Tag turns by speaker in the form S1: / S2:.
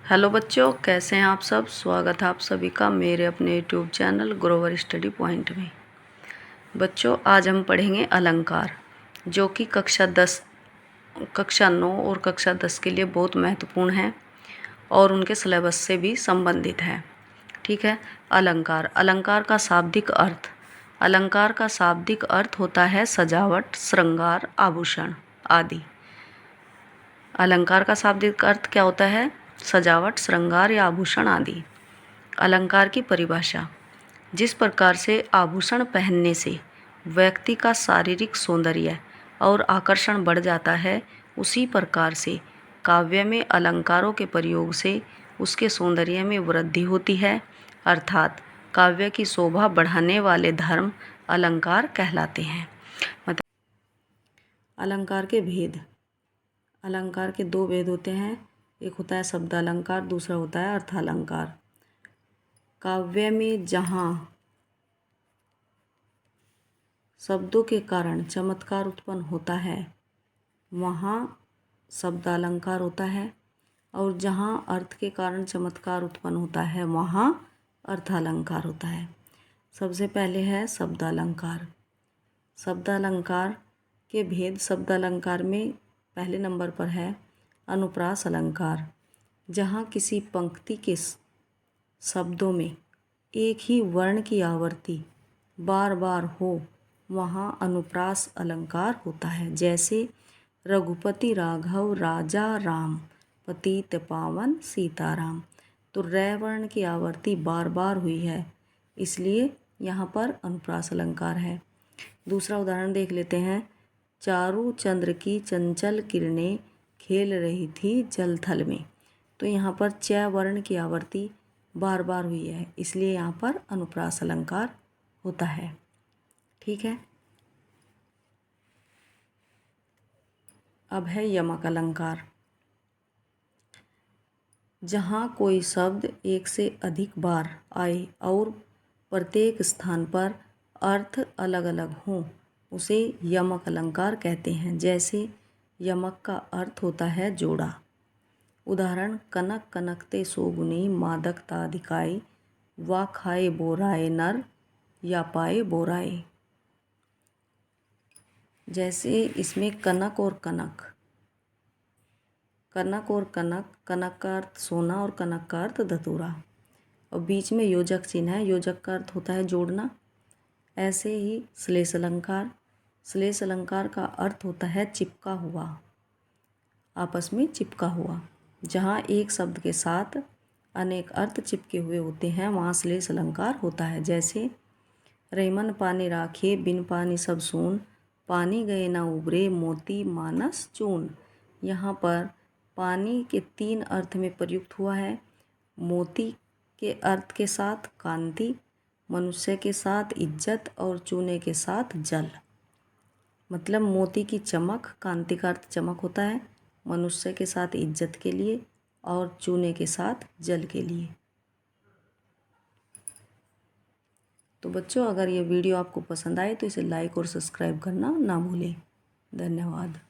S1: Hello बच्चों, कैसे हैं आप सब। स्वागत है आप सभी का मेरे अपने YouTube channel Grover study point में। बच्चों, आज हम पढ़ेंगे अलंकार, जो कि कक्षा 9 और कक्षा 10 के लिए बहुत महत्वपूर्ण है और उनके सिलेबस से भी संबंधित है। ठीक है। अलंकार का शाब्दिक अर्थ। अलंकार का शाब्दिक अर्थ होता है सजावट, श्रृंगार, आभूषण आदि। अलंकार का शाब्दिक अर्थ क्या होता है? सजावट, श्रृंगार या आभूषण आदि। अलंकार की परिभाषा। जिस प्रकार से आभूषण पहनने से व्यक्ति का शारीरिक सौंदर्य और आकर्षण बढ़ जाता है, उसी प्रकार से काव्य में अलंकारों के प्रयोग से उसके सौंदर्य में वृद्धि होती है, अर्थात काव्य की शोभा बढ़ाने वाले धर्म अलंकार कहलाते हैं। अलंकार के भेद। अलंकार के दो भेद होते हैं, एक होता है शब्दालंकार, दूसरा होता है अर्थालंकार। काव्य में जहाँ शब्दों के कारण चमत्कार उत्पन्न होता है वहाँ शब्दालंकार होता है, और जहाँ अर्थ के कारण चमत्कार उत्पन्न होता है वहाँ अर्थालंकार होता है। सबसे पहले है शब्दालंकार। शब्दालंकार के भेद। शब्दालंकार में पहले नंबर पर है अनुप्रास अलंकार। जहाँ किसी पंक्ति के शब्दों में एक ही वर्ण की आवृत्ति बार बार हो वहाँ अनुप्रास अलंकार होता है। जैसे रघुपति राघव राजा राम, पतित पावन सीताराम। तो रै वर्ण की आवृत्ति बार बार हुई है, इसलिए यहाँ पर अनुप्रास अलंकार है। दूसरा उदाहरण देख लेते हैं। चारू चंद्र की चंचल किरणें खेल रही थी जल थल में। तो यहाँ पर च वर्ण की आवृत्ति बार बार हुई है, इसलिए यहाँ पर अनुप्रास अलंकार होता है। ठीक है। अब है यमक अलंकार। जहाँ कोई शब्द एक से अधिक बार आए और प्रत्येक स्थान पर अर्थ अलग अलग हों, उसे यमक अलंकार कहते हैं। जैसे यमक का अर्थ होता है जोड़ा। उदाहरण कनक कनकते सोगुनी मादकता अधिकाई, वा खाए बोराए नर या पाए बोराए। जैसे इसमें कनक और कनक, कनक और कनक, कनक का अर्थ सोना और कनक का अर्थ धतूरा, और बीच में योजक चिन्ह है। योजक का अर्थ होता है जोड़ना। ऐसे ही श्लेष अलंकार। श्लेष अलंकार का अर्थ होता है चिपका हुआ, आपस में चिपका हुआ। जहाँ एक शब्द के साथ अनेक अर्थ चिपके हुए होते हैं वहाँ श्लेष अलंकार होता है। जैसे रहीमन पानी राखे बिन पानी सब सून, पानी गए ना उबरे मोती मानस चून। यहाँ पर पानी के 3 अर्थ में प्रयुक्त हुआ है। मोती के अर्थ के साथ कांति, मनुष्य के साथ इज्जत और चूने के साथ जल। मतलब मोती की चमक, कांति का अर्थ चमक होता है, मनुष्य के साथ इज्जत के लिए और चूने के साथ जल के लिए। तो बच्चों, अगर ये वीडियो आपको पसंद आए तो इसे लाइक और सब्सक्राइब करना ना भूलें। धन्यवाद।